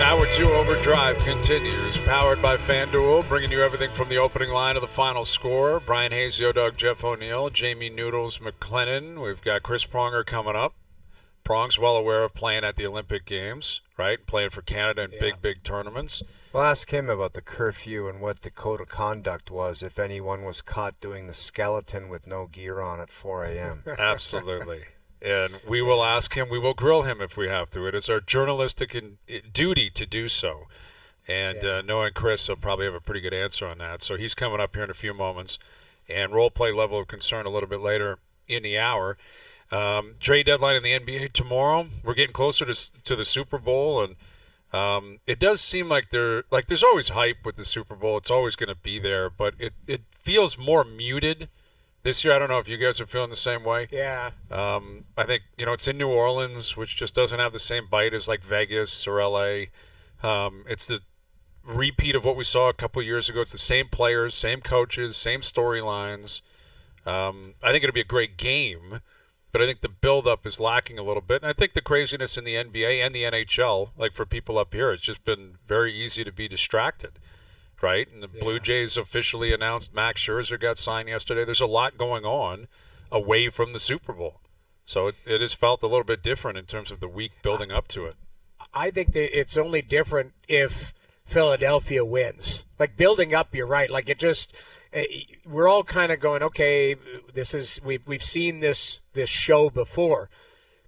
Hour 2 Overdrive continues, powered by FanDuel, bringing you everything from the opening line to the final score. Bryan Hayes, Yo-Dog, Jeff O'Neill, Jamie Noodles McLennan. We've got Chris Pronger coming up. Prong's well aware of playing at the Olympic Games, right? Playing for Canada in big tournaments. We'll ask him about the curfew and what the code of conduct was if anyone was caught doing the skeleton with no gear on at 4 a.m. Absolutely. And we will ask him, we will grill him if we have to. It is our journalistic duty to do so. And knowing Chris, he'll probably have a pretty good answer on that. So he's coming up here in a few moments. And role play level of concern a little bit later in the hour. Trade deadline in the NBA tomorrow. We're getting closer to the Super Bowl. And it does seem like there's always hype with the Super Bowl. It's always going to be there. But it feels more muted this year. I don't know if you guys are feeling the same way. Yeah. I think, it's in New Orleans, which just doesn't have the same bite as like Vegas or L.A. It's the repeat of what we saw a couple of years ago. It's the same players, same coaches, same storylines. I think it'll be a great game, but I think the build-up is lacking a little bit. And I think the craziness in the NBA and the NHL, like for people up here, it's just been very easy to be distracted. Right, and the Blue Jays officially announced Max Scherzer got signed yesterday. There's a lot going on away from the Super Bowl. So it has felt a little bit different in terms of the week building up to it. I think that it's only different if Philadelphia wins. Like building up, you're right. Like it just, we're all kind of going, okay, we've seen this show before.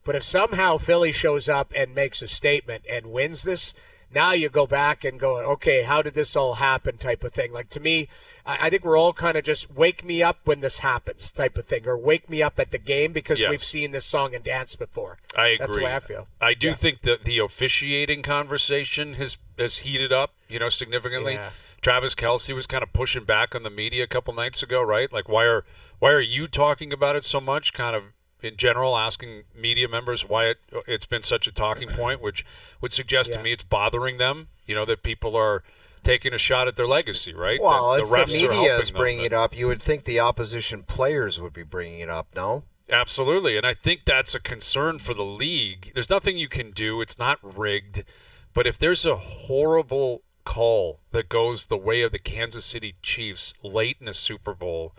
But if somehow Philly shows up and makes a statement and wins this, now you go back and go, okay, how did this all happen type of thing. Like to me, I think we're all kind of just wake me up when this happens type of thing, or wake me up at the game because we've seen this song and dance before. I agree. That's the way I feel. I do think that the officiating conversation has heated up, significantly. Yeah. Travis Kelce was kind of pushing back on the media a couple nights ago, right? Like, why are you talking about it so much? Kind of in general, asking media members why it's been such a talking point, which would suggest to me it's bothering them, that people are taking a shot at their legacy, right? Well, the refs the media is bringing it up. You would think the opposition players would be bringing it up, no? Absolutely, and I think that's a concern for the league. There's nothing you can do. It's not rigged. But if there's a horrible call that goes the way of the Kansas City Chiefs late in a Super Bowl,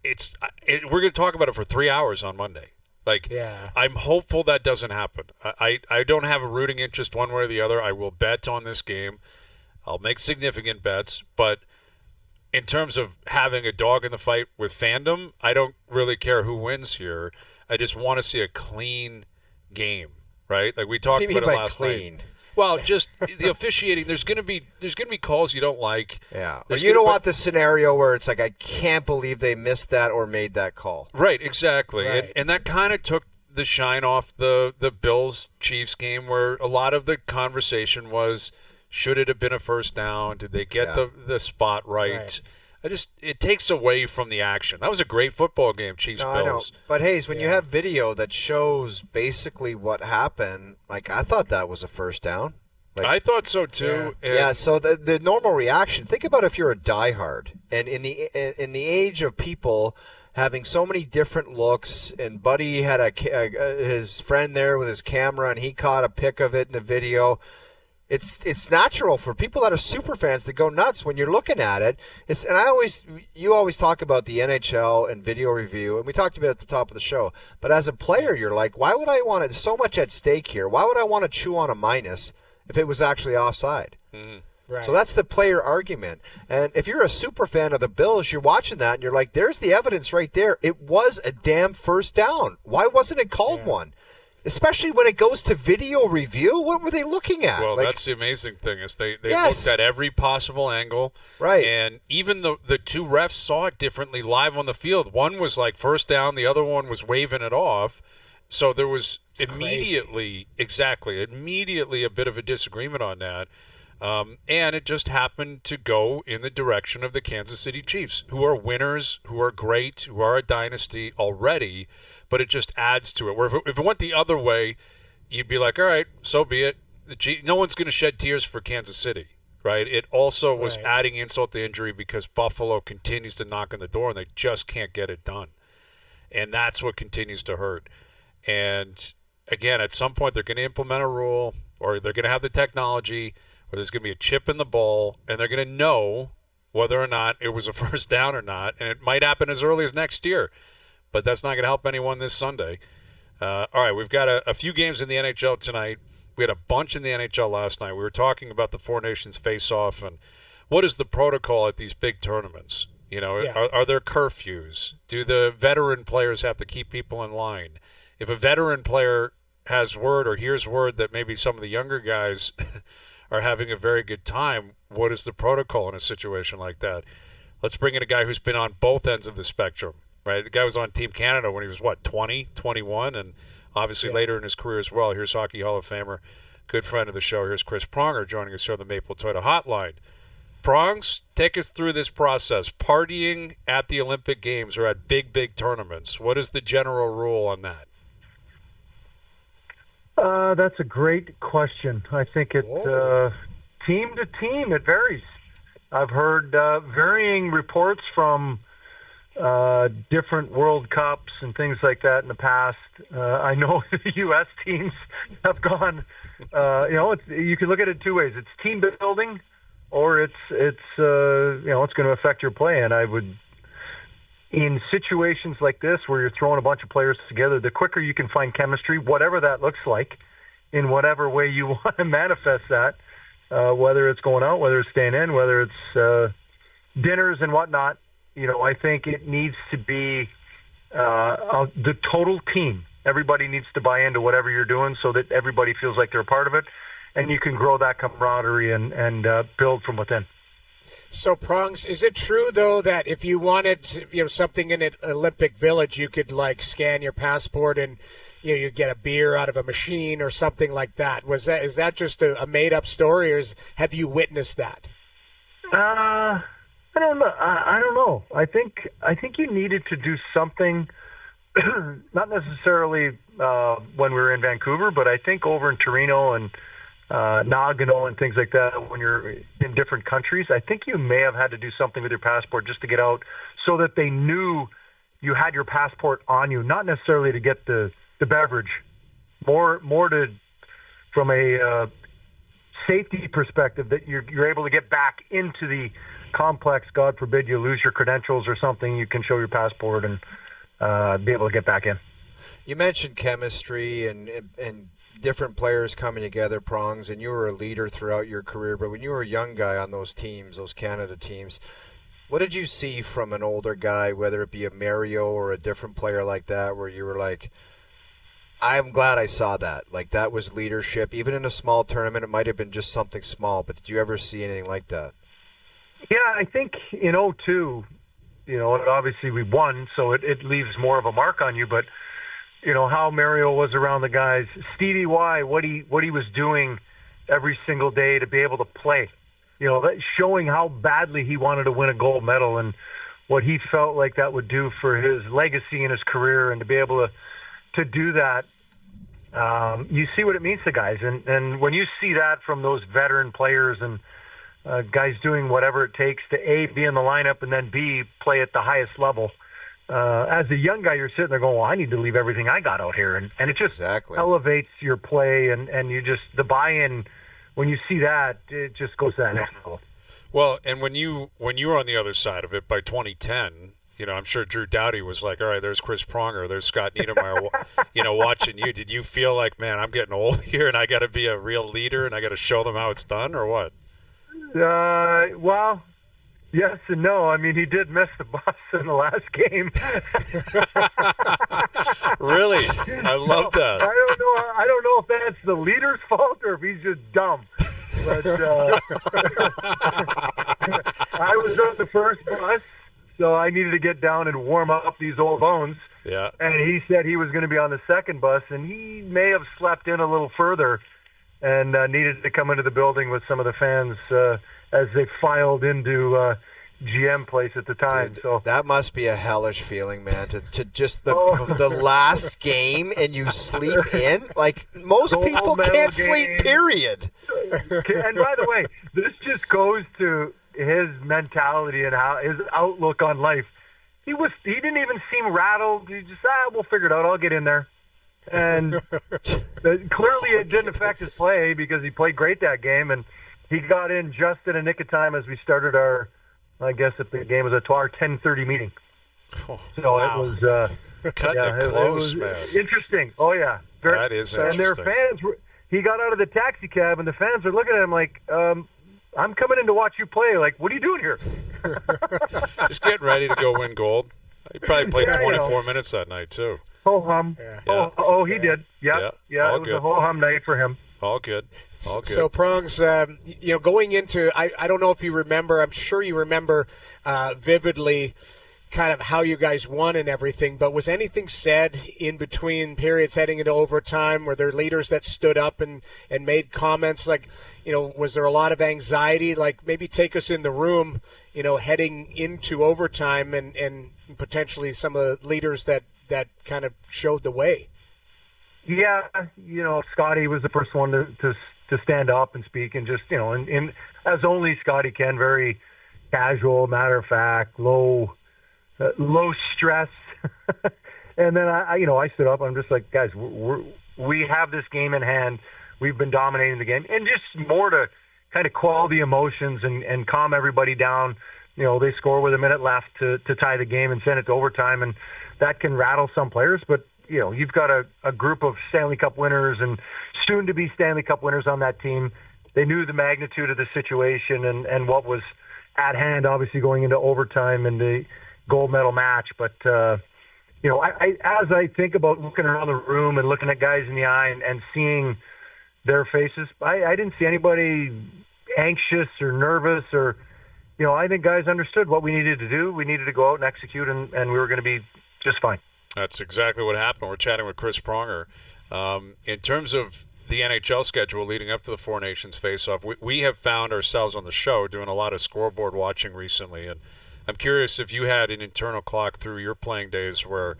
we're going to talk about it for 3 hours on Monday. I'm hopeful that doesn't happen. I don't have a rooting interest one way or the other. I will bet on this game. I'll make significant bets. But in terms of having a dog in the fight with fandom, I don't really care who wins here. I just want to see a clean game, right? Like we talked about it last night. Well, just the officiating. There's going to be calls you don't like. Yeah, but you don't want the scenario where it's like, I can't believe they missed that or made that call. Right, exactly, Right. And that kind of took the shine off the Bills-Chiefs game, where a lot of the conversation was, should it have been a first down? Did they get the spot right? It takes away from the action. That was a great football game, Chiefs-Bills. I know. But, Hayes, when you have video that shows basically what happened, I thought that was a first down. I thought so, too. Yeah, so the normal reaction, think about if you're a diehard, and in the age of people having so many different looks, and Buddy had his friend there with his camera, and he caught a pic of it in a video. It's natural for people that are super fans to go nuts when you're looking at it. You always talk about the NHL and video review, and we talked about it at the top of the show. But as a player, you're like, why would I want to? There's so much at stake here. Why would I want to chew on a minus if it was actually offside? Mm-hmm. Right. So that's the player argument. And if you're a super fan of the Bills, you're watching that and you're like, there's the evidence right there. It was a damn first down. Why wasn't it called one? Especially when it goes to video review, what were they looking at? Well, that's the amazing thing is they looked at every possible angle. Right. And even the two refs saw it differently live on the field. One was like first down. The other one was waving it off. So there was immediately a bit of a disagreement on that. And it just happened to go in the direction of the Kansas City Chiefs, who are winners, who are great, who are a dynasty already. But it just adds to it. Where if it went the other way, you'd be like, all right, so be it. No one's going to shed tears for Kansas City, right? It also was adding insult to injury because Buffalo continues to knock on the door and they just can't get it done. And that's what continues to hurt. And, again, at some point they're going to implement a rule. or they're going to have the technology, or there's going to be a chip in the ball, and they're going to know whether or not it was a first down or not, and it might happen as early as next year. But that's not going to help anyone this Sunday. All right, we've got a few games in the NHL tonight. We had a bunch in the NHL last night. We were talking about the Four Nations face-off and what is the protocol at these big tournaments. Are there curfews? Do the veteran players have to keep people in line? If a veteran player has word or hears word that maybe some of the younger guys are having a very good time, what is the protocol in a situation like that? Let's bring in a guy who's been on both ends of the spectrum, right? The guy was on Team Canada when he was, 20, 21, and obviously later in his career as well. Here's Hockey Hall of Famer, good friend of the show. Here's Chris Pronger joining us here on the Maple Toyota Hotline. Prongs, take us through this process. Partying at the Olympic Games or at big, big tournaments, what is the general rule on that? That's a great question. I think it team to team, it varies. I've heard varying reports from different World Cups and things like that in the past. I know the U.S. teams have gone, you can look at it two ways. It's team building, or it's going to affect your play. And I would, in situations like this where you're throwing a bunch of players together, the quicker you can find chemistry, whatever that looks like, in whatever way you want to manifest that, whether it's going out, whether it's staying in, whether it's dinners and whatnot, I think it needs to be the total team. Everybody needs to buy into whatever you're doing so that everybody feels like they're a part of it, and you can grow that camaraderie and build from within. So, Prongs, is it true, though, that if you wanted something in an Olympic Village, you could, scan your passport and, you get a beer out of a machine or something like that? Is that just a made-up story, or have you witnessed that? I don't know. I don't know. I think you needed to do something, not necessarily when we were in Vancouver, but I think over in Torino and Nagano and things like that, when you're in different countries, I think you may have had to do something with your passport just to get out so that they knew you had your passport on you, not necessarily to get the beverage, more to, from a safety perspective, that you're able to get back into the complex. God forbid you lose your credentials or something, you can show your passport and be able to get back in. You mentioned chemistry and different players coming together, Prongs, and you were a leader throughout your career, but when you were a young guy on those teams, those Canada teams, what did you see from an older guy, whether it be a Mario or a different player like that, where you were like, I'm glad I saw that. That was leadership. Even in a small tournament, it might have been just something small, but did you ever see anything like that? Yeah, I think in 2002, obviously we won, so it leaves more of a mark on you, but how Mario was around the guys, Stevie Y, what he was doing every single day to be able to play, showing how badly he wanted to win a gold medal and what he felt like that would do for his legacy in his career, and to be able to do that, you see what it means to guys. And when you see that from those veteran players and guys doing whatever it takes to A, be in the lineup, and then B, play at the highest level, as a young guy, you're sitting there going, well, I need to leave everything I got out here. And it just elevates your play, and you just, the buy-in, when you see that, it just goes to that next level. Well, and when you were on the other side of it by 2010, I'm sure Drew Doughty was like, all right, there's Chris Pronger, there's Scott Niedermayer, watching you. Did you feel like, man, I'm getting old here and I got to be a real leader and I got to show them how it's done, or what? Well, yes and no. I mean, he did miss the bus in the last game. Really? I love that. I don't know if that's the leader's fault or if he's just dumb. But I was on the first bus, so I needed to get down and warm up these old bones. Yeah. And he said he was going to be on the second bus, and he may have slept in a little further and needed to come into the building with some of the fans as they filed into GM place at the time. Dude, so that must be a hellish feeling, man, to just the last game and you sleep in. Most people can't sleep, period. And by the way, this just goes to his mentality and how his outlook on life. He didn't even seem rattled. He just, we'll figure it out. I'll get in there. And clearly it didn't affect his play because he played great that game, and he got in just in a nick of time as we started our, I guess if the game was our 10:30 meeting. Oh, so wow. It was cutting it close, man. Interesting. Oh yeah, that is interesting. And their fans were. He got out of the taxi cab, and the fans were looking at him like, I'm coming in to watch you play. Like, what are you doing here? Just getting ready to go win gold. He probably played 24 minutes that night, too. Ho-hum. Yeah. Oh, he did. Yeah. It was a ho-hum night for him. All good. So, Prongs, going into, I don't know if you remember, I'm sure you remember vividly kind of how you guys won and everything, but was anything said in between periods heading into overtime? Were there leaders that stood up and made comments? Like, was there a lot of anxiety? Like, maybe take us in the room, heading into overtime and potentially some of the leaders that kind of showed the way. Yeah, Scotty was the first one to stand up and speak, and just, in as only Scotty can, very casual, matter of fact, low stress. And then I stood up. I'm just like, guys, we have this game in hand. We've been dominating the game, and just more to kind of quell the emotions and calm everybody down. They score with a minute left to tie the game and send it to overtime, and that can rattle some players. But you've got a group of Stanley Cup winners and soon-to-be Stanley Cup winners on that team. They knew the magnitude of the situation and what was at hand, obviously going into overtime and the gold medal match. But, as I think about looking around the room and looking at guys in the eye and seeing their faces, I didn't see anybody anxious or nervous or, I think guys understood what we needed to do. We needed to go out and execute, and we were going to be just fine. That's exactly what happened. We're chatting with Chris Pronger. In terms of the NHL schedule leading up to the Four Nations face-off, we have found ourselves on the show doing a lot of scoreboard watching recently, and I'm curious if you had an internal clock through your playing days where,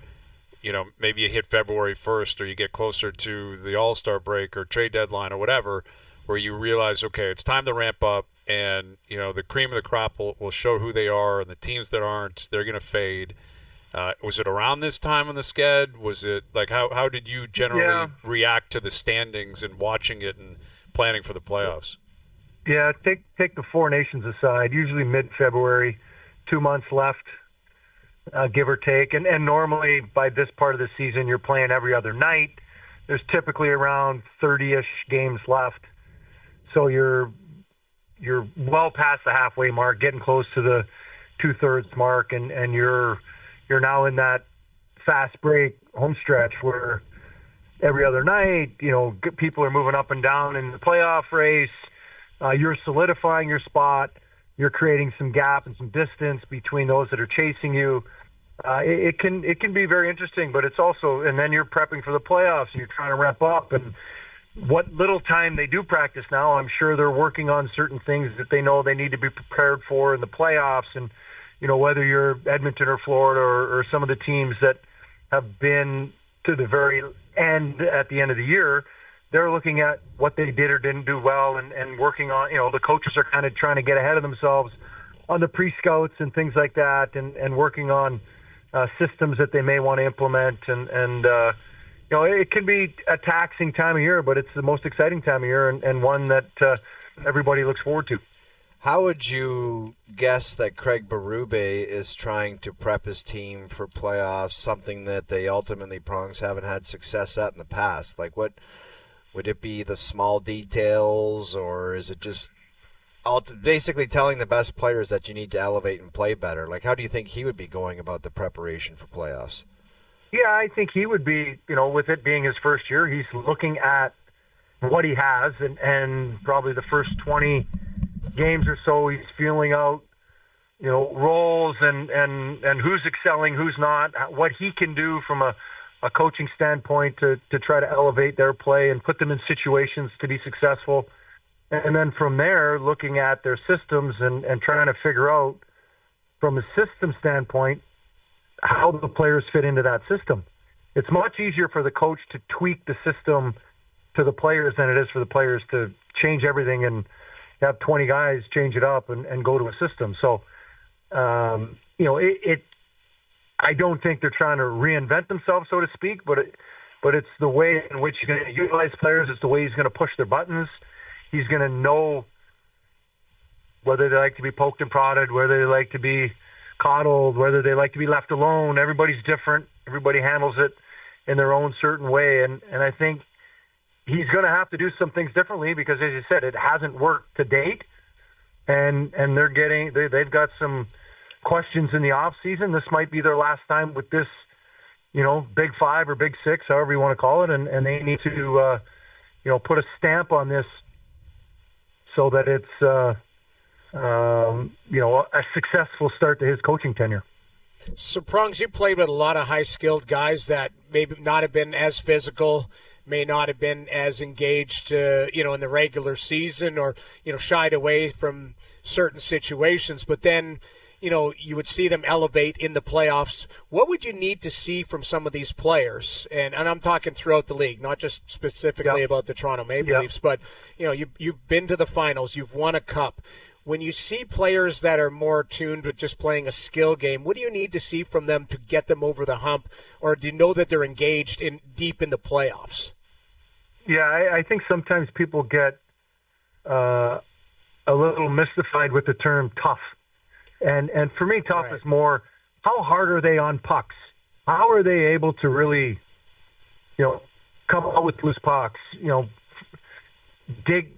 maybe you hit February 1st or you get closer to the All-Star break or trade deadline or whatever, where you realize, okay, it's time to ramp up and, the cream of the crop will show who they are, and the teams that aren't, they're going to fade. Was it around this time on the sched? Was it like how did you generally react to the standings and watching it and planning for the playoffs? Yeah, take the Four Nations aside, usually mid-February, 2 months left, give or take. And normally by this part of the season, you're playing every other night. There's typically around 30-ish games left. So you're well past the halfway mark, getting close to the 2/3 mark, and you're now in that fast break home stretch where every other night, people are moving up and down in the playoff race. You're solidifying your spot. You're creating some gap and some distance between those that are chasing you. It can be very interesting, but it's also, and then you're prepping for the playoffs and you're trying to ramp up. And what little time they do practice now, I'm sure they're working on certain things that they know they need to be prepared for in the playoffs. And, whether you're Edmonton or Florida or some of the teams that have been to the very end at the end of the year, they're looking at what they did or didn't do well and working on, the coaches are kind of trying to get ahead of themselves on the pre-scouts and things like that and working on systems that they may want to implement. And it can be a taxing time of year, but it's the most exciting time of year and one that everybody looks forward to. How would you guess that Craig Berube is trying to prep his team for playoffs, something that they ultimately, Prongs, haven't had success at in the past? Like, what would it be, the small details, or is it just basically telling the best players that you need to elevate and play better? Like, how do you think he would be going about the preparation for playoffs? Yeah, I think he would be, with it being his first year, he's looking at what he has and probably the first 20 games or so, he's feeling out, roles and who's excelling, who's not, what he can do from a coaching standpoint to try to elevate their play and put them in situations to be successful. And then from there, looking at their systems and trying to figure out from a system standpoint how the players fit into that system. It's much easier for the coach to tweak the system to the players than it is for the players to change everything and have 20 guys change it up and go to a system. So, I don't think they're trying to reinvent themselves, so to speak, but but it's the way in which he's going to utilize players. It's the way he's going to push their buttons. He's going to know whether they like to be poked and prodded, whether they like to be coddled, whether they like to be left alone. Everybody's different. Everybody handles it in their own certain way. And I think he's going to have to do some things differently because, as you said, it hasn't worked to date. And they've got some questions in the off season. This might be their last time with this, Big Five or Big Six, however you want to call it. And they need to, put a stamp on this so that it's, a successful start to his coaching tenure. So, Prongs, you played with a lot of high-skilled guys that maybe not have been as physical, may not have been as engaged, in the regular season or, shied away from certain situations. But then, you would see them elevate in the playoffs. What would you need to see from some of these players? And I'm talking throughout the league, not just specifically about the Toronto Maple Leafs, but, you've been to the finals, you've won a cup. When you see players that are more tuned with just playing a skill game, what do you need to see from them to get them over the hump? Or do you know that they're engaged deep in the playoffs? Yeah, I think sometimes people get a little mystified with the term tough. And for me, tough is more, how hard are they on pucks? How are they able to really, come out with loose pucks, dig.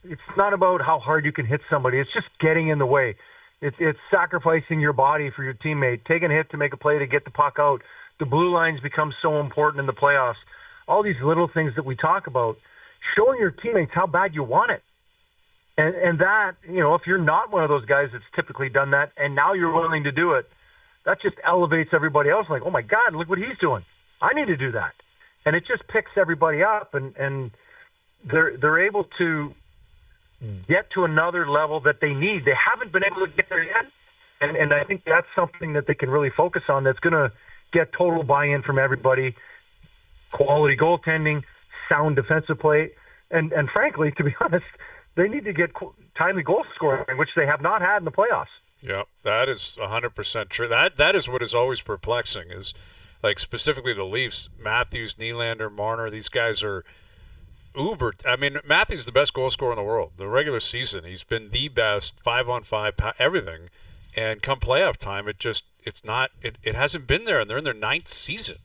It's not about how hard you can hit somebody. It's just getting in the way. It's sacrificing your body for your teammate, taking a hit to make a play to get the puck out. The blue lines become so important in the playoffs. All these little things that we talk about, showing your teammates how bad you want it. And that, if you're not one of those guys that's typically done that and now you're willing to do it, that just elevates everybody else. Like, oh my God, look what he's doing. I need to do that. And it just picks everybody up and they're able to get to another level that they need. They haven't been able to get there yet. And I think that's something that they can really focus on that's going to get total buy-in from everybody. Quality goaltending, sound defensive play. And frankly, to be honest, they need to get timely goal scoring, which they have not had in the playoffs. Yeah, that is 100% true. That is what is always perplexing is, like, specifically the Leafs, Matthews, Nylander, Marner, these guys are uber. I mean, Matthews is the best goal scorer in the world. The regular season, he's been the best 5-on-5, everything. And come playoff time, it hasn't been there, and they're in their 9th season.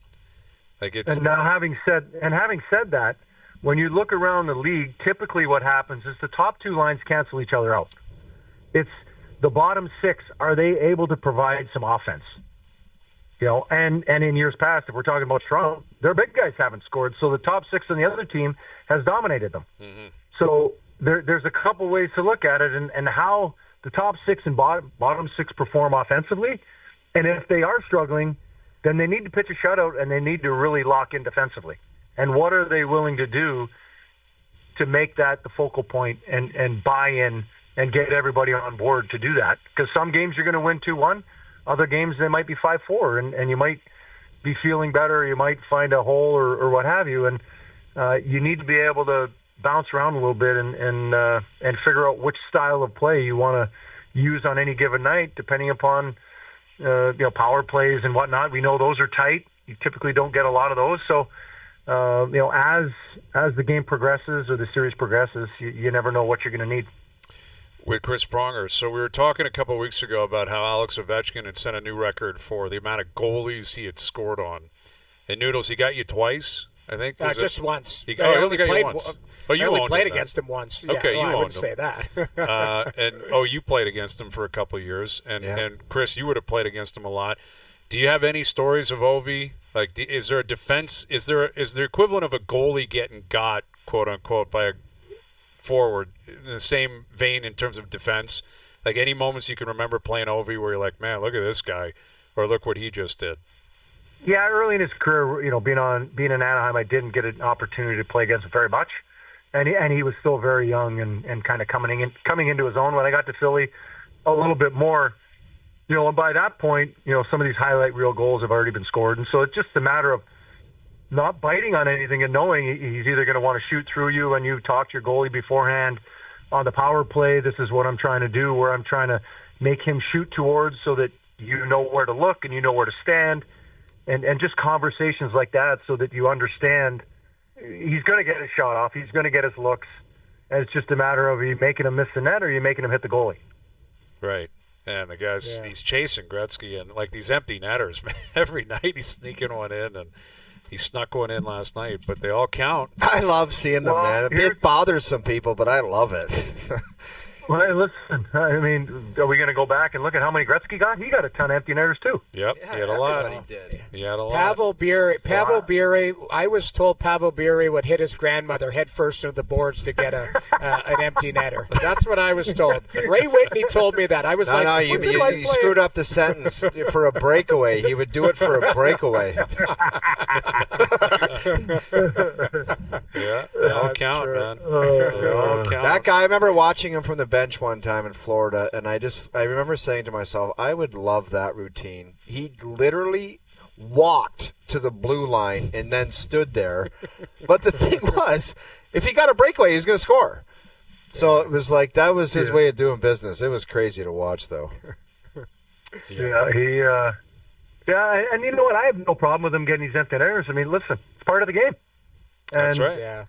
And now, having said that, when you look around the league, typically what happens is the top two lines cancel each other out. It's the bottom six. Are they able to provide some offense? And in years past, if we're talking about Toronto, their big guys haven't scored, so the top six on the other team has dominated them. Mm-hmm. So there's a couple ways to look at it, and how the top six and bottom six perform offensively. And if they are struggling, then they need to pitch a shutout, and they need to really lock in defensively. And what are they willing to do to make that the focal point and buy in and get everybody on board to do that? Because some games you're going to win 2-1. Other games, they might be 5-4, and you might be feeling better. You might find a hole or what have you. And you need to be able to bounce around a little bit and figure out which style of play you want to use on any given night, depending upon power plays and whatnot. We know those are tight. You typically don't get a lot of those. So, as the game progresses or the series progresses, you never know what you're going to need. With Chris Pronger. So we were talking a couple of weeks ago about how Alex Ovechkin had set a new record for the amount of goalies he had scored on. And Noodles, he got you twice, I think? Just once. He only got you once. I only played against him once. Okay, I wouldn't him. say that. You played against him for a couple of years. And Chris, you would have played against him a lot. Do you have any stories of Ovi? Like, is there a defense? Is there equivalent of a goalie getting got, quote unquote, by a forward in the same vein in terms of defense? Like, any moments you can remember playing Ovi where you're like, man, look at this guy, or look what he just did? Yeah, early in his career, being in Anaheim, I didn't get an opportunity to play against him very much, and he was still very young and kind of coming into his own. When I got to Philly, a little bit more. And by that point, some of these highlight reel goals have already been scored. And so it's just a matter of not biting on anything and knowing he's either going to want to shoot through you, and you talk to your goalie beforehand on the power play. This is what I'm trying to do, where I'm trying to make him shoot towards so that you know where to look and you know where to stand. and just conversations like that so that you understand he's going to get his shot off. He's going to get his looks. And it's just a matter of, are you making him miss the net or are you making him hit the goalie? Right. And the guy's he's chasing Gretzky, and like these empty netters, man, every night he's sneaking one in, and he snuck one in last night, but they all count. I love seeing them, man. It bothers some people, but I love it. Well, hey, listen, I mean, are we going to go back and look at how many Gretzky got? He got a ton of empty netters, too. Yep, Yeah, he had a lot. everybody did. He had a lot. Pavel Bure, I was told Pavel Bure would hit his grandmother head first into the boards to get an empty netter. That's what I was told. Ray Whitney told me that. I was No, you screwed up the sentence for a breakaway. He would do it for a breakaway. Yeah, they all count, true. man. They all count. That guy, I remember watching him from the bench one time in Florida, and I remember saying to myself, I would love that routine. He literally walked to the blue line and then stood there. But the thing was, if he got a breakaway, he was going to score. So it was like, that was his way of doing business. It was crazy to watch, though. Yeah, and you know what? I have no problem with him getting these empty netters. I mean, listen, it's part of the game. And, That's right. Yeah.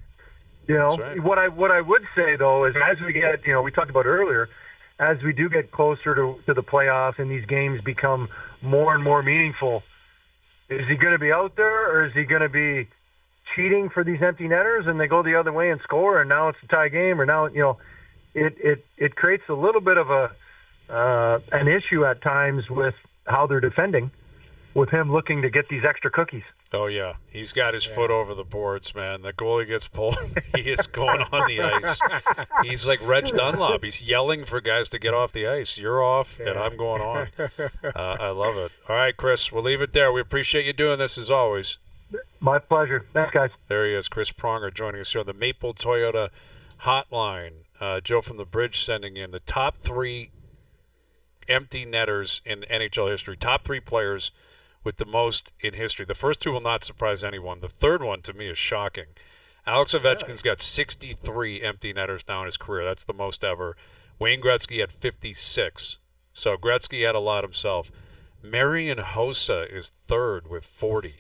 You know, That's right. what I would say, though, is as we get, we talked about earlier, as we do get closer to the playoffs and these games become more and more meaningful, is he going to be out there or is he going to be cheating for these empty netters and they go the other way and score and now it's a tie game, or now, it creates a little bit of an issue at times with how they're defending, with him looking to get these extra cookies. Oh, yeah. He's got his foot over the boards, man. The goalie gets pulled. He is going on the ice. He's like Reg Dunlop. He's yelling for guys to get off the ice. You're off, and I'm going on. I love it. All right, Chris, we'll leave it there. We appreciate you doing this, as always. My pleasure. Thanks, guys. There he is, Chris Pronger, joining us here on the Maple Toyota Hotline. Joe from the Bridge sending in the top 3 empty netters in NHL history. Top 3 players with the most in history. The first 2 will not surprise anyone. The third one, to me, is shocking. Alex Ovechkin's got 63 empty netters now in his career. That's the most ever. Wayne Gretzky had 56. So Gretzky had a lot himself. Marian Hossa is third with 40.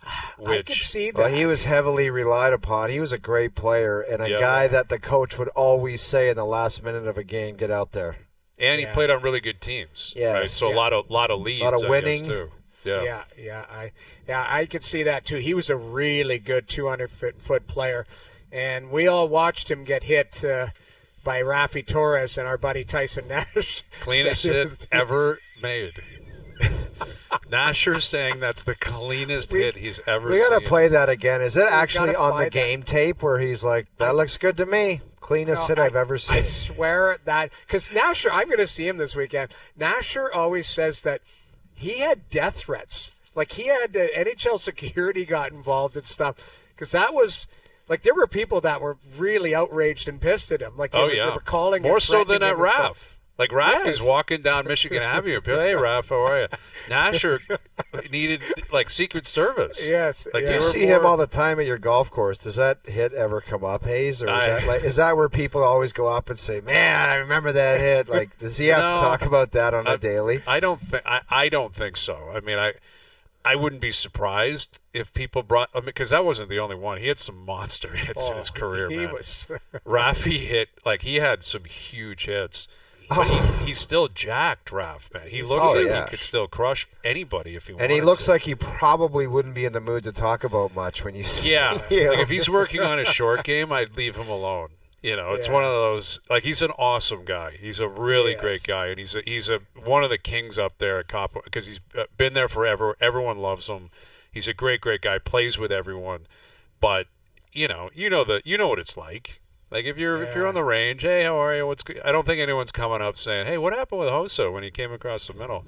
I could see that. Well, he was heavily relied upon. He was a great player and a guy that the coach would always say in the last minute of a game, get out there. And he played on really good teams. Yes. Right? So a lot of leads, A lot of winning. I guess, too. I could see that too. He was a really good 200-foot player, and we all watched him get hit by Rafi Torres and our buddy Tyson Nash. Cleanest hit ever made. Nasher saying that's the cleanest hit he's ever seen. We got to play that again. Is it actually on the that. game tape where he's like, that looks good to me? Cleanest hit I've ever seen. I swear that, because Nasher, I'm going to see him this weekend. Nasher always says that he had death threats. Like, he had NHL security got involved and stuff. Because that was, like, there were people that were really outraged and pissed at him. Like, they were calling more and so than at threatening him and Raph. stuff. Like, Raph is Yes. walking down Michigan Avenue. People, hey, Raph, how are you? Nasher needed, like, Secret Service. Yes. Like, yeah. they You were see him all the time at your golf course. Does that hit ever come up, Hayes? Or is that where people always go up and say, man, I remember that hit? Like, does he have to talk about that on a daily? I don't think so. I mean, I wouldn't be surprised if people brought – because that wasn't the only one. He had some monster hits in his career, man. Rafi hit – like, he had some huge hits. But he's still jacked, Raph, man. He looks like he could still crush anybody if he wanted to. And he looks like he probably wouldn't be in the mood to talk about much when you see him. Like, if he's working on his short game, I'd leave him alone. It's one of those, like, he's an awesome guy. He's a really great guy, and he's one of the kings up there at Cop because he's been there forever. Everyone loves him. He's a great guy. Plays with everyone, but you know what it's like. Like, if you're on the range, hey, how are you? I don't think anyone's coming up saying, hey, what happened with Hossa when he came across the middle?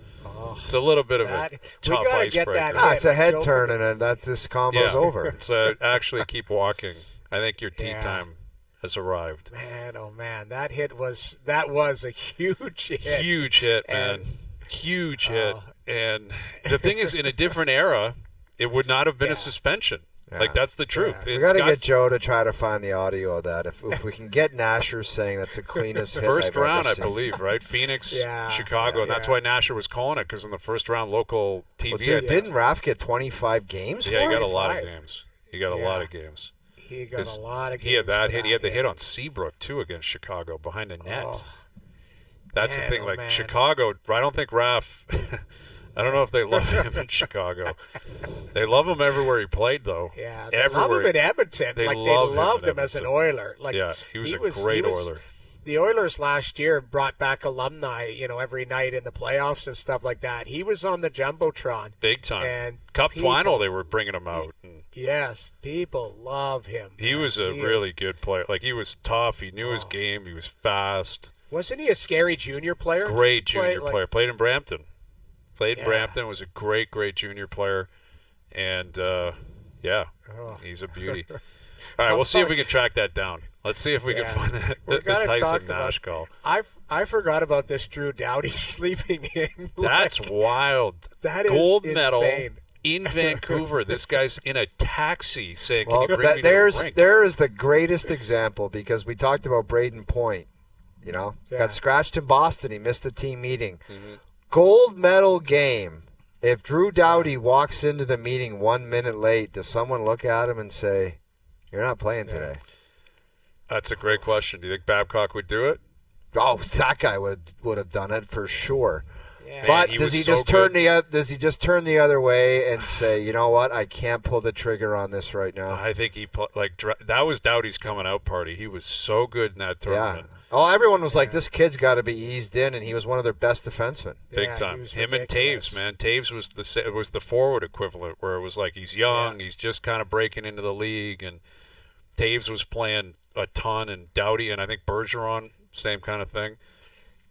It's a little bit of a tough icebreaker. It's a head turn, and this combo's over. It's actually keep walking. I think your tea time has arrived. Man, oh man, that was a huge hit. Huge hit, man. Huge hit. And the thing is, in a different era, it would not have been a suspension. Yeah. Like, that's the truth. We got to get Joe to try to find the audio of that. If we can get Nasher saying that's the cleanest hit first I've round, ever seen. I believe, right? Phoenix, Chicago, and that's why Nasher was calling it, because in the first round, local TV. Well, didn't Raf get 25 games? Yeah, he got a lot of games. He got a lot of games. He got a lot of games. He had that hit. He had the hit on Seabrook, too, against Chicago behind the net. Oh. That's the thing. Like, Chicago, I don't think Raf. I don't know if they love him in Chicago. They love him everywhere he played, though. Yeah, they love him in Edmonton. They loved him as an Oiler. Like, yeah, he was a great Oiler. The Oilers last year brought back alumni, every night in the playoffs and stuff like that. He was on the Jumbotron. Big time. And Cup final, they were bringing him out. Yes, people love him. He was a really good player. Like, he was tough. He knew his game. He was fast. Wasn't he a scary junior player? Great junior player. Played in Brampton. Played in Brampton, was a great, great junior player. And, he's a beauty. All right, we'll see if we can track that down. Let's see if we can find the Tyson Nash call. I forgot about this Drew Doughty sleeping in. That's wild. That is gold insane. Medal in Vancouver. This guy's in a taxi saying, can you bring me to the rink? There is the greatest example, because we talked about Braden Point. Got scratched in Boston. He missed the team meeting. Mm-hmm. Gold medal game. If Drew Doughty walks into the meeting 1 minute late, does someone look at him and say, "You're not playing today"? That's a great question. Do you think Babcock would do it? Oh, that guy would have done it for sure. Yeah. But does he just turn the other way and say, "You know what? I can't pull the trigger on this right now"? I think that was Doughty's coming out party. He was so good in that tournament. Yeah. Oh, everyone was like, this kid's got to be eased in, and he was one of their best defensemen. Big time. Him and Taves, man. Taves was the forward equivalent, where it was like he's young, he's just kind of breaking into the league, and Taves was playing a ton, and Doughty, and I think Bergeron, same kind of thing.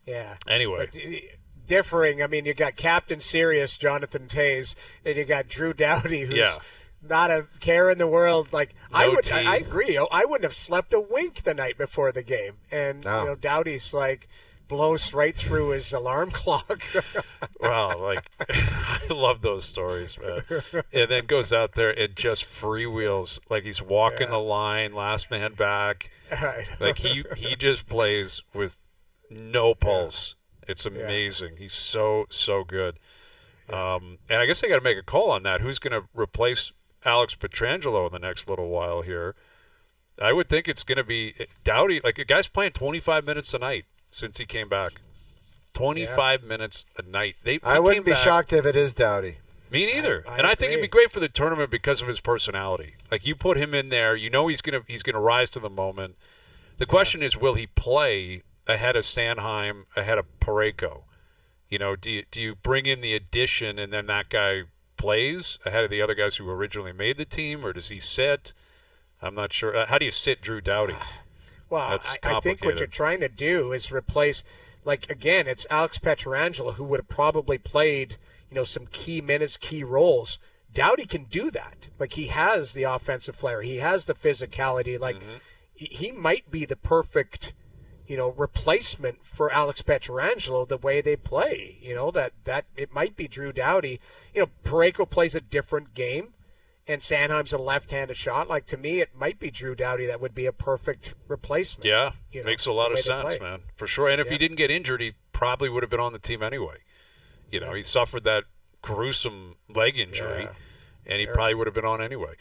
Yeah. Anyway. Differing. I mean, you got Captain Serious, Jonathan Taves, and you got Drew Doughty, who's not a care in the world. Like, I agree. I wouldn't have slept a wink the night before the game. And Doughty's like blows right through his alarm clock. Wow, like I love those stories, man. And then goes out there and just freewheels like he's walking the line, last man back. Like he just plays with no pulse. It's amazing. He's so good. And I guess I got to make a call on that. Who's going to replace Alex Pietrangelo in the next little while here? I would think it's going to be Doughty. Like, a guy's playing 25 minutes a night since he came back. 25 minutes a night. I wouldn't be shocked if it is Doughty. Me neither. I think it'd be great for the tournament because of his personality. Like, you put him in there, he's gonna rise to the moment. The question is, will he play ahead of Sanheim, ahead of Parayko? Do you bring in the addition and then that guy plays ahead of the other guys who originally made the team, or does he sit? I'm not sure. How do you sit Drew Doughty? Well, I think what you're trying to do is replace, like, again, it's Alex Pietrangelo, who would have probably played, some key minutes, key roles. Doughty can do that. Like, he has the offensive flair. He has the physicality. Like, he might be the perfect replacement for Alex Pietrangelo the way they play. That it might be Drew Doughty. Parayko plays a different game, and Sanheim's a left-handed shot. Like, to me, it might be Drew Doughty that would be a perfect replacement. Yeah, makes a lot of sense, man, for sure. And if he didn't get injured, he probably would have been on the team anyway. He suffered that gruesome leg injury, and he probably would have been on anyway.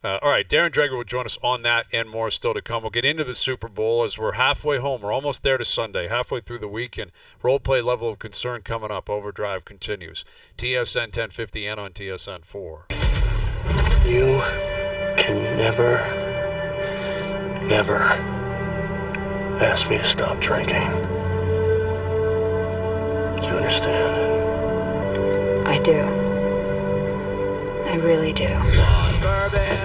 All right, Darren Dreger will join us on that and more still to come. We'll get into the Super Bowl as we're halfway home. We're almost there to Sunday, halfway through the week, and role play level of concern coming up. Overdrive continues. TSN 1050 and on TSN 4. You can never ask me to stop drinking. Do you understand? I do. I really do.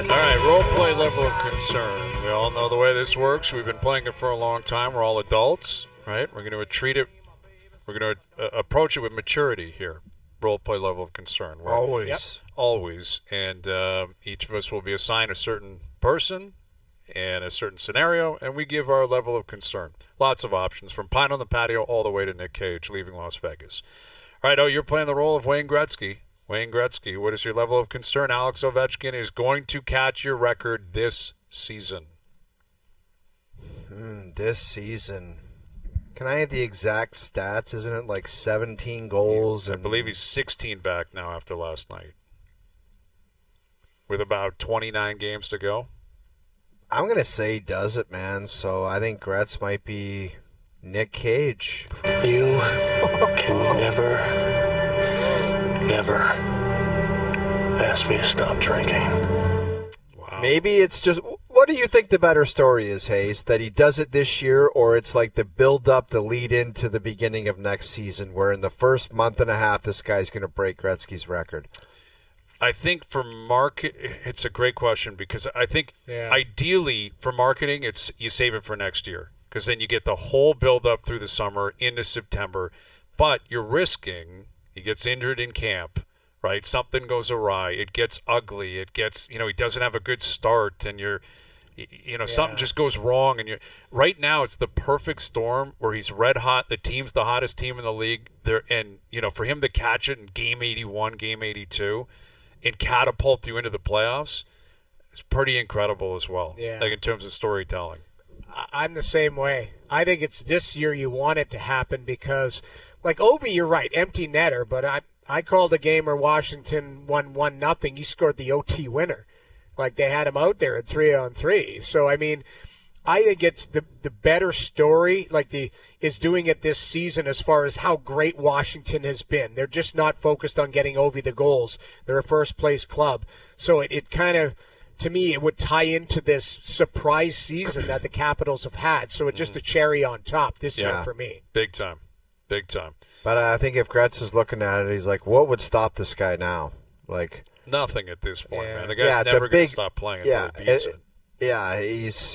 All right, role play level of concern. We all know the way this works. We've been playing it for a long time. We're all adults, right? We're going to treat it. We're going to approach it with maturity here. Role play level of concern. Always. And each of us will be assigned a certain person and a certain scenario, and we give our level of concern. Lots of options, from Pine on the Patio all the way to Nick Cage leaving Las Vegas. All right, you're playing the role of Wayne Gretzky. Wayne Gretzky, what is your level of concern? Alex Ovechkin is going to catch your record this season. This season. Can I have the exact stats? Isn't it like 17 goals? I believe he's 16 back now after last night, with about 29 games to go. I'm going to say he does it, man. So I think Gretz might be Nick Cage. You can never, ever ask me to stop drinking. Wow. Maybe it's just... What do you think the better story is, Hayes? That he does it this year, or it's like the build-up, the lead-in to the beginning of next season, where in the first month and a half, this guy's going to break Gretzky's record? I think for market, it's a great question, because I think ideally for marketing, it's you save it for next year, because then you get the whole build-up through the summer into September. But you're risking he gets injured in camp, right? Something goes awry. It gets ugly. It gets, he doesn't have a good start, and something just goes wrong. And right now it's the perfect storm where he's red hot. The team's the hottest team in the league. For him to catch it in game 81, game 82, and catapult you into the playoffs, it's pretty incredible as well. Yeah. Like in terms of storytelling. I'm the same way. I think it's this year you want it to happen because, like Ovi, you're right, empty netter. But I called a game where Washington won 1-0. He scored the OT winner. Like they had him out there at 3-on-3. So I mean, I think it's the better story. Is doing it this season as far as how great Washington has been. They're just not focused on getting Ovi the goals. They're a first place club. So it kind of, to me, it would tie into this surprise season that the Capitals have had. So it's just a cherry on top this year for me. Big time. But I think if Gretz is looking at it, he's like, what would stop this guy now? Like nothing at this point, man. The guy's never going to stop playing until he beats it. Yeah, he's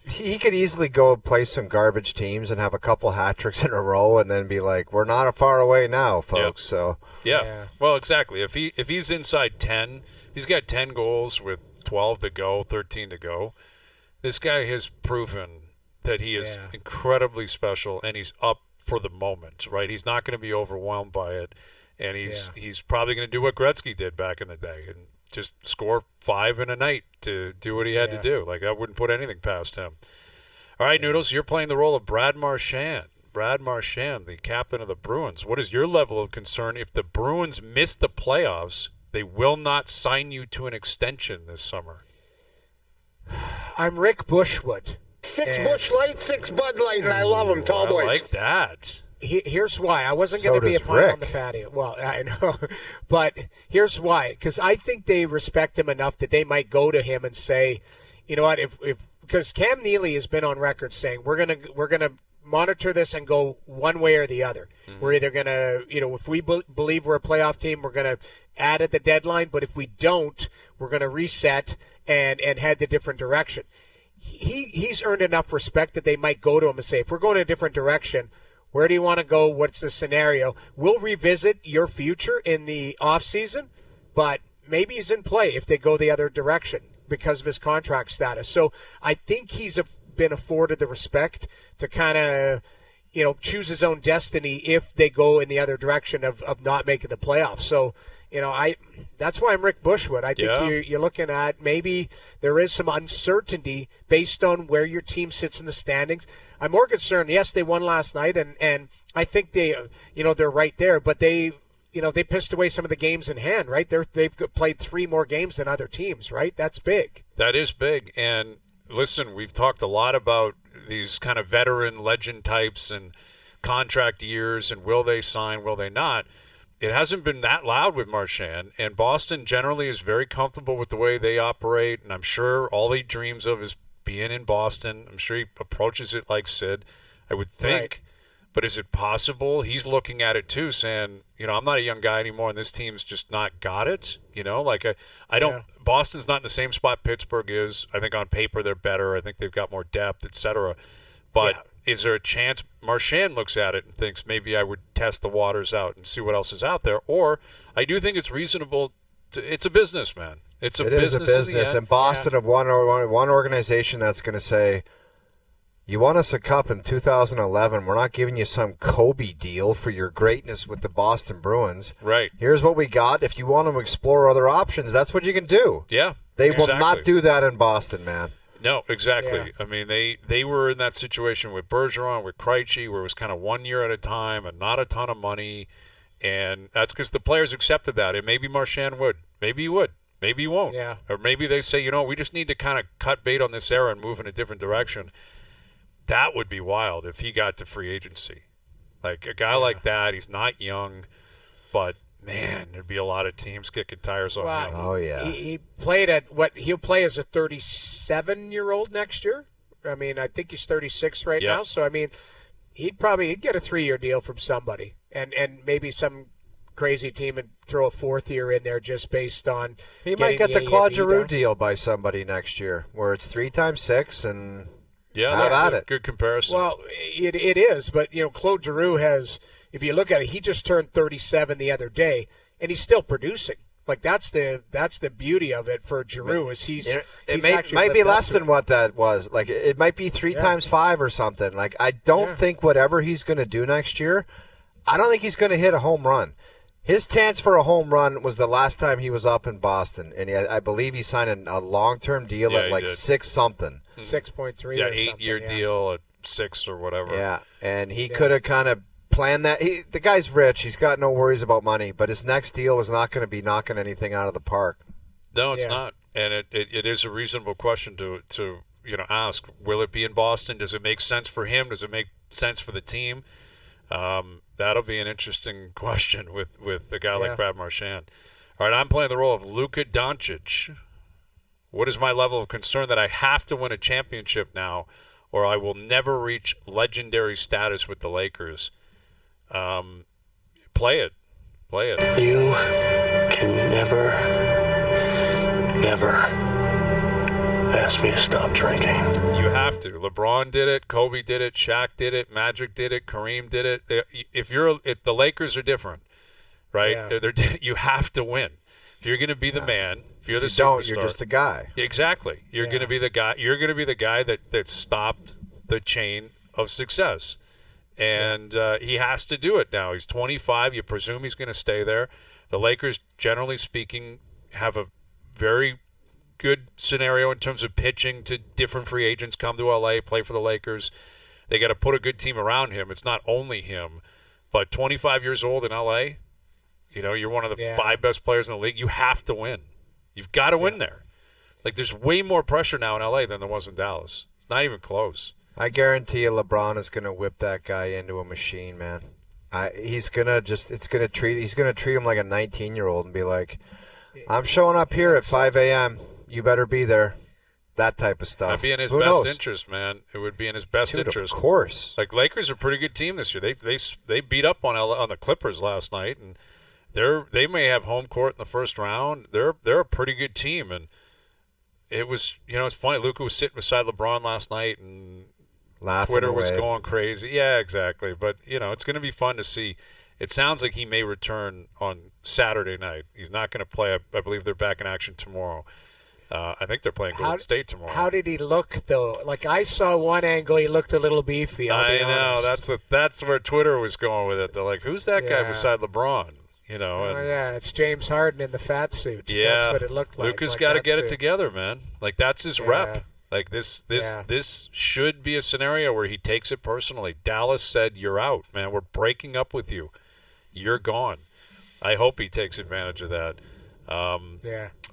he could easily go play some garbage teams and have a couple hat tricks in a row and then be like, we're not far away now, folks. So well, exactly. If he's inside 10, if he's got 10 goals with 12 to go, 13 to go, this guy has proven that he is incredibly special, and he's up for the moment, right? He's not going to be overwhelmed by it, and he's probably going to do what Gretzky did back in the day and just score 5 in a night to do what he had to do. Like, I wouldn't put anything past him. All right, Noodles, you're playing the role of Brad Marchand. Brad Marchand, the captain of the Bruins. What is your level of concern if the Bruins miss the playoffs? They will not sign you to an extension this summer. I'm Rick Bushwood. 6 Busch Light, 6 Bud Light, and I love them, tall boys. I like that. Here's why. I wasn't going to be a part on the patio. Well, I know. But here's why. Because I think they respect him enough that they might go to him and say, you know what, because Cam Neely has been on record saying, we're gonna monitor this and go one way or the other. Mm-hmm. We're either going to, if we believe we're a playoff team, we're going to add at the deadline. But if we don't, we're going to reset and head the different direction. He's earned enough respect that they might go to him and say, if we're going in a different direction, where do you want to go? What's the scenario? We'll revisit your future in the offseason, but maybe he's in play if they go the other direction because of his contract status. So I think he's been afforded the respect to kind of, choose his own destiny if they go in the other direction of not making the playoffs. So, that's why I'm Rick Bushwood. I think you're looking at maybe there is some uncertainty based on where your team sits in the standings. I'm more concerned. Yes, they won last night, and I think they're right there. But they pissed away some of the games in hand, right? They've played 3 more games than other teams, right? That's big. That is big. And listen, we've talked a lot about these kind of veteran legend types and contract years and will they sign, will they not. It hasn't been that loud with Marchand, and Boston generally is very comfortable with the way they operate, and I'm sure all he dreams of is being in Boston. I'm sure he approaches it like Sid, I would think. Right. But is it possible? He's looking at it too, saying, I'm not a young guy anymore, and this team's just not got it. I don't. Boston's not in the same spot Pittsburgh is. I think on paper they're better. I think they've got more depth, etc. But is there a chance Marchand looks at it and thinks maybe I would test the waters out and see what else is out there? Or I do think it's reasonable. It's a business, man. It is a business, and Boston of one organization that's going to say, You won us a cup in 2011. We're not giving you some Kobe deal for your greatness with the Boston Bruins. Right. Here's what we got. If you want to explore other options, that's what you can do. Yeah. They will not do that in Boston, man. No, exactly. Yeah. I mean, they were in that situation with Bergeron, with Krejci, where it was kind of 1 year at a time and not a ton of money. And that's because the players accepted that. And maybe Marchand would. Maybe he would. Maybe he won't. Yeah. Or maybe they say, we just need to kind of cut bait on this era and move in a different direction. That would be wild if he got to free agency. Like a guy like that, he's not young, but man, there'd be a lot of teams kicking tires on him. Oh, yeah. He played at he'll play as a 37-year-old next year. I mean, I think he's 36 right now. So, I mean, he'd get a 3-year deal from somebody and maybe some crazy team and throw a 4th year in there just based on He might get the Claude Giroux deal by somebody next year where it's 3 times 6 and that's a good comparison. Well, it is, but, Claude Giroux has – if you look at it, he just turned 37 the other day, and he's still producing. Like that's the beauty of it for Giroux is it might be less than what that was. Like it might be 3 times 5 or something. Like I don't think whatever he's going to do next year, I don't think he's going to hit a home run. His chance for a home run was the last time he was up in Boston, and I believe he signed a long-term deal at like 6 something. 6.3. Yeah, 8-year deal at 6 or whatever. Yeah, and he could have kind of planned that. The guy's rich. He's got no worries about money, but his next deal is not going to be knocking anything out of the park. No, it's not. And it is a reasonable question to ask. Will it be in Boston? Does it make sense for him? Does it make sense for the team? That'll be an interesting question with a guy like Brad Marchand. All right, I'm playing the role of Luka Doncic. What is my level of concern that I have to win a championship now or I will never reach legendary status with the Lakers? Play it. You can never ask me to stop drinking. You have to. LeBron did it. Kobe did it. Shaq did it. Magic did it. Kareem did it. If the Lakers are different, right? Yeah. You have to win. If you're going to be the man, if you're the superstar, you're just a guy. Exactly. You're going to be the guy. You're going to be the guy that stopped the chain of success. And he has to do it now. He's 25. You presume he's going to stay there. The Lakers, generally speaking, have a very good scenario in terms of pitching to different free agents come to L.A., play for the Lakers. They got to put a good team around him. It's not only him. But 25 years old in L.A., you're one of the 5 best players in the league. You have to win. You've got to win there. Like, there's way more pressure now in L.A. than there was in Dallas. It's not even close. I guarantee you LeBron is going to whip that guy into a machine, man. He's going to treat him like a 19-year-old and be like, I'm showing up here at 5 a.m. You better be there. That type of stuff. That'd be in his Who best knows? interest, man. It would be in his best interest. Of course. Like, Lakers are a pretty good team this year. They beat up on the Clippers last night, and they may have home court in the first round. They're a pretty good team, and it was it's funny. Luka was sitting beside LeBron last night, and laughing Twitter away. was going crazy. Yeah, exactly. But it's going to be fun to see. It sounds like he may return on Saturday night. He's not going to play. I believe they're back in action tomorrow. I think they're playing Golden State tomorrow. How did he look, though? Like, I saw one angle, he looked a little beefy. I know. That's where Twitter was going with it. They're like, who's that guy beside LeBron? It's James Harden in the fat suit. Yeah. That's what it looked like. Luka's got to get it together, man. Like, that's his rep. Like, this should be a scenario where he takes it personally. Dallas said, you're out, man. We're breaking up with you. You're gone. I hope he takes advantage of that. All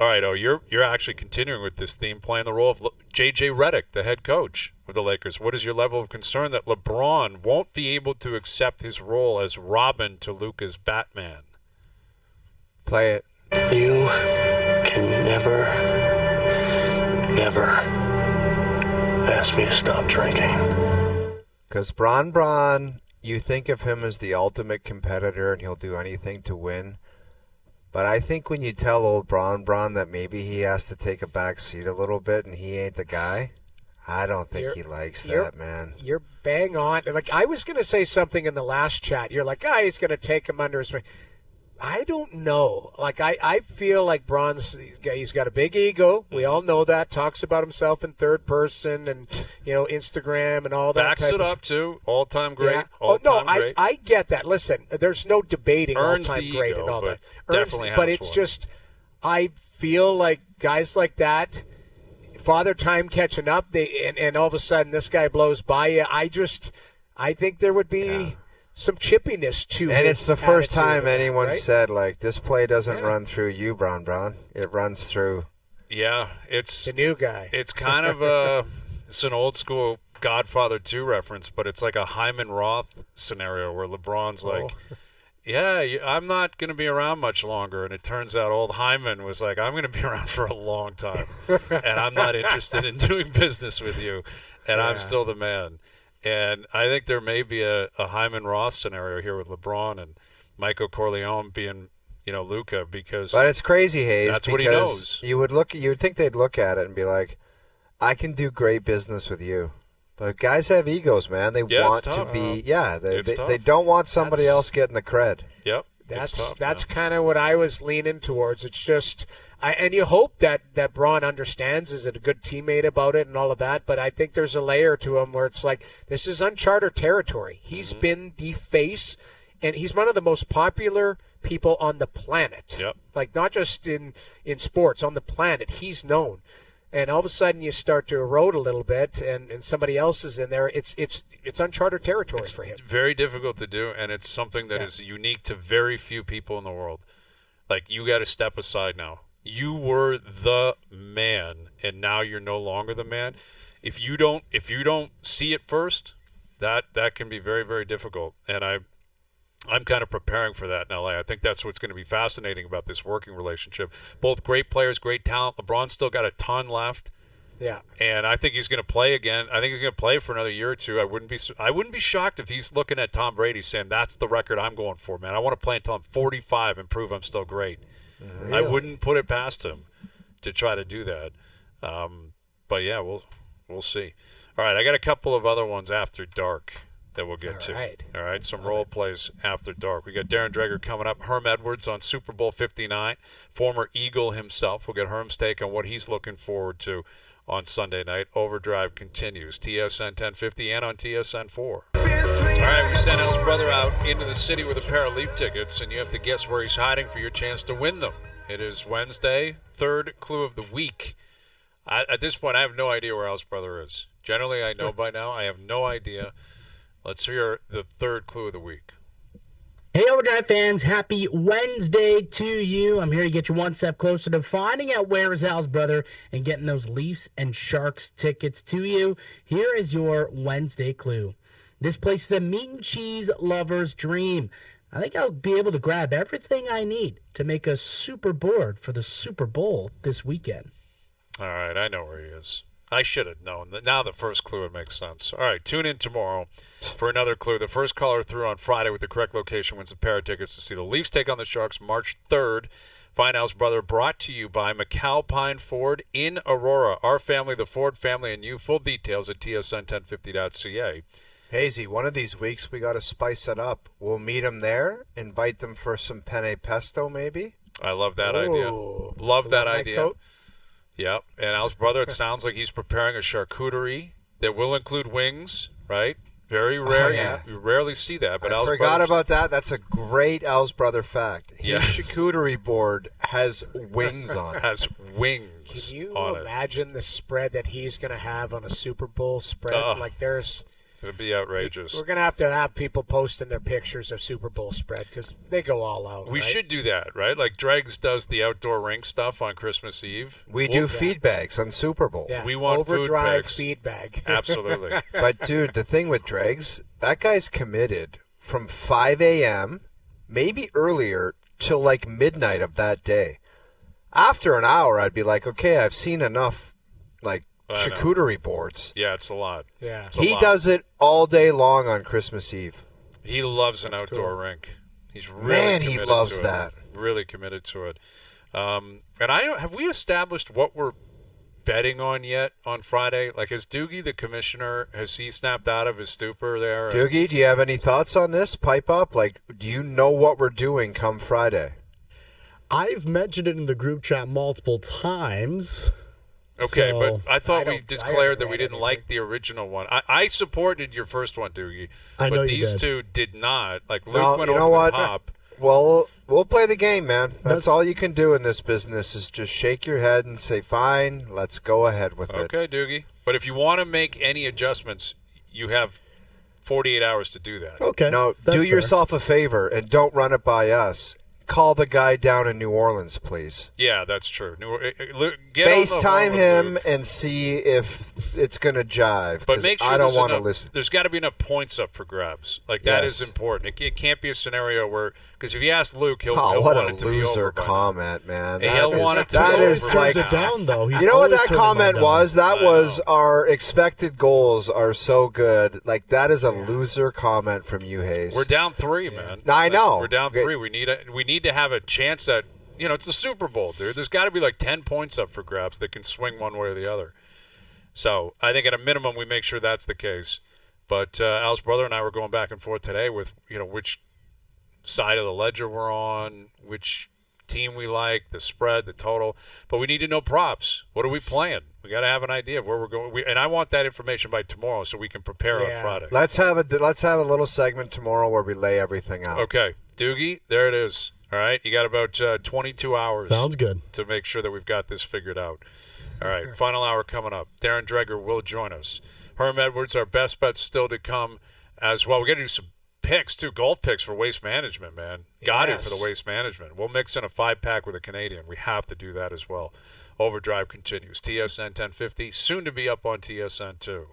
right, you're actually continuing with this theme, playing the role of J.J. Redick, the head coach of the Lakers. What is your level of concern that LeBron won't be able to accept his role as Robin to Luka's Batman? Play it. You can never ask me to stop drinking. Because Bron, you think of him as the ultimate competitor and he'll do anything to win. But I think when you tell old Bron that maybe he has to take a back seat a little bit and he ain't the guy, I don't think he likes that, man. You're bang on. Like, I was going to say something in the last chat. You're like, he's going to take him under his wing. I don't know. Like, I feel like Braun's, he's got a big ego. We all know that. Talks about himself in third person and, Instagram and all that. Backs it up, too. All-time great. Yeah. All-time great. I get that. Listen, there's no debating Earns all-time the great ego, and all but that. definitely But has it's one. just, I feel like guys like that, Father Time catching up, and all of a sudden this guy blows by you. I think there would be some chippiness to And his it's the first attitude time about it, anyone right? said, like, this play doesn't run through you, Braun. It runs through. Yeah, it's the new guy. It's kind of it's an old school Godfather 2 reference, but it's like a Hyman Roth scenario where LeBron's like, yeah, I'm not going to be around much longer. And it turns out old Hyman was like, I'm going to be around for a long time. And I'm not interested in doing business with you. And I'm still the man. And I think there may be a Hyman Roth scenario here with LeBron and Michael Corleone being, Luka, because But it's crazy, Hayes. that's what he because knows. You would think they'd look at it and be like, I can do great business with you. But guys have egos, man. They want to be, they don't want somebody else getting the cred. Yep. That's kind of what I was leaning towards. It's just, and you hope that Braun understands, is a good teammate about it and all of that. But I think there's a layer to him where it's like, this is uncharted territory. He's been the face, and he's one of the most popular people on the planet. Yep. Like, not just in sports, on the planet. He's known. And all of a sudden you start to erode a little bit, and somebody else is in there. It's uncharted territory for him. It's very difficult to do, and it's something that is unique to very few people in the world. Like, you got to step aside now. You were the man, and now you're no longer the man. If you don't see it first, that can be very, very difficult. And I'm kind of preparing for that in LA. I think that's what's going to be fascinating about this working relationship. Both great players, great talent. LeBron's still got a ton left. Yeah. And I think he's going to play again. I think he's going to play for another year or two. I wouldn't be shocked if he's looking at Tom Brady saying, that's the record I'm going for, man. I want to play until I'm 45 and prove I'm still great. Really? I wouldn't put it past him to try to do that. But yeah, we'll see. All right, I got a couple of other ones after dark that we'll get to. All right, some role plays after dark. We got Darren Dreger coming up. Herm Edwards on Super Bowl 59, former Eagle himself. We'll get Herm's take on what he's looking forward to on Sunday night. Overdrive continues. TSN 1050 and on TSN 4. All right, we sent Al's brother out into the city with a pair of Leaf tickets, and you have to guess where he's hiding for your chance to win them. It is Wednesday, third clue of the week. At this point, I have no idea where Al's brother is. Generally, I know by now. I have no idea. Let's hear the third clue of the week. Hey, OverDrive fans, happy Wednesday to you. I'm here to get you one step closer to finding out where is Al's brother and getting those Leafs and Sharks tickets to you. Here is your Wednesday clue. This place is a meat and cheese lover's dream. I think I'll be able to grab everything I need to make us super bored for the Super Bowl this weekend. All right, I know where he is. I should have known. Now the first clue would make sense. All right, tune in tomorrow for another clue. The first caller through on Friday with the correct location wins a pair of tickets to see the Leafs take on the Sharks March 3rd. Find Al's brother, brought to you by McAlpine Ford in Aurora. Our family, the Ford family, and you. Full details at tsn1050.ca. Hazy, one of these weeks we got to spice it up. We'll meet them there, invite them for some penne pesto maybe. I love that idea. Love that idea. Yep. And Al's brother, it sounds like he's preparing a charcuterie that will include wings, right? Very rare. Oh, yeah. You rarely see that. But I Al's forgot about that. That's a great Al's brother fact. His charcuterie board has wings on it. Has wings. Can you on imagine the spread that he's going to have on a Super Bowl spread? Like, there's... It'd be outrageous. We're going to have people posting their pictures of Super Bowl spread because they go all out. We should do that, right? Like Dregs does the outdoor rink stuff on Christmas Eve. We'll do feed bags on Super Bowl. Yeah. We want OverDrive food feed bag. Absolutely. But, dude, the thing with Dregs, that guy's committed from 5 a.m., maybe earlier, till like midnight of that day. After an hour, I'd be like, okay, I've seen enough, like, charcuterie boards. Yeah, it's a lot. Yeah, he does it all day long on Christmas Eve. He loves an outdoor rink. He's really he loves that. Really committed to it. And have we established what we're betting on yet on Friday? Like, has Doogie, the commissioner, has he snapped out of his stupor there? Doogie, do you have any thoughts on this? Pipe up. Like, you know what we're doing come Friday? I've mentioned it in the group chat multiple times. Okay, So- but I thought we I declared that haven't we read didn't like the original one. I supported your first one, Doogie. I know but you these did. two did not. Like, Luke No, went you know over what? the top. Well, we'll play the game, man. That's That's- all you can do in this business is just shake your head and say, fine, let's go ahead with it. Okay, Doogie. But if you want to make any adjustments, you have 48 hours to do that. Okay. No, that's do fair. yourself a favor and don't run it by us. Call the guy down in New Orleans, please. Yeah, that's true. Get on the FaceTime horn with him Luke. and see if it's going to jive. But 'cause make sure I don't there's want to enough, listen. there's got to be enough points up for grabs. Like, that is Yes. important. It can't be a scenario where, because if you ask Luke, he'll Oh, he'll what want a it to be loser over by now. comment, man. Hey, he'll That want is- it to be that over is by like, turns it down, though. He's you know what always that turning mine comment down. was? That I was know. our expected goals are so good. Like, that is a loser comment from you, Hayes. We're down 3, man. No, I know. We're down Okay. 3. We need to have a chance that, it's the Super Bowl, dude. There's got to be like 10 points up for grabs that can swing one way or the other. So I think at a minimum we make sure that's the case. But Al's brother and I were going back and forth today with which side of the ledger we're on, which team we like, the spread, the total. But we need to know props. What are we playing? We got to have an idea of where we're going. And I want that information by tomorrow so we can prepare on Friday. Let's have a little segment tomorrow where we lay everything out. Okay, Doogie, there it is. All right, you got about 22 hours. Sounds good. To make sure that we've got this figured out. All right, final hour coming up. Darren Dreger will join us. Herm Edwards, our best bets still to come as well. We got to do some picks too, golf picks for Waste Management, man. Got it for the Waste Management. We'll mix in a 5-pack with a Canadian. We have to do that as well. Overdrive continues. TSN 1050, soon to be up on TSN 2.